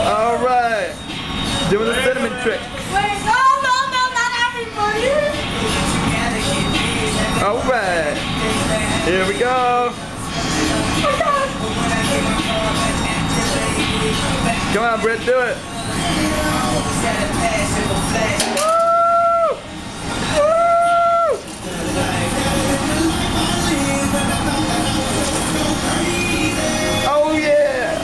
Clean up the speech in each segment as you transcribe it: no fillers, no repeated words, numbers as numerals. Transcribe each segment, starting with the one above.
All right. Doing the cinnamon trick. Wait, no, not everybody. All right. Here we go. Come on, Britt, do it. Woo! Woo! Oh yeah!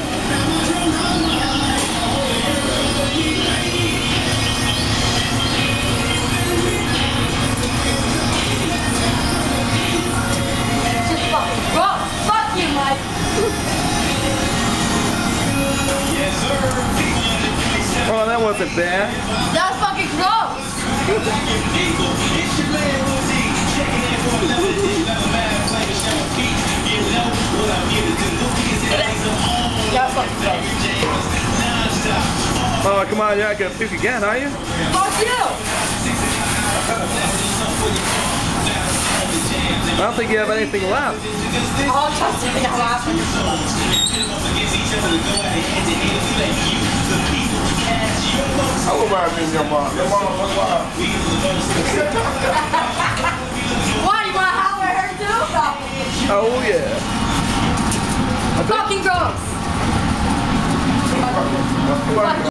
Just fucking gross. Fuck you, Mike. Oh, that wasn't bad. That was fucking gross. That was fucking gross. Oh, come on, you're not gonna puke again, are you? Fuck you. I don't think you have anything left. Oh, trust me, that happened. I would rather than your mom. Your mom was wild. Why? You want to holler at her too? Oh yeah. Fucking gross.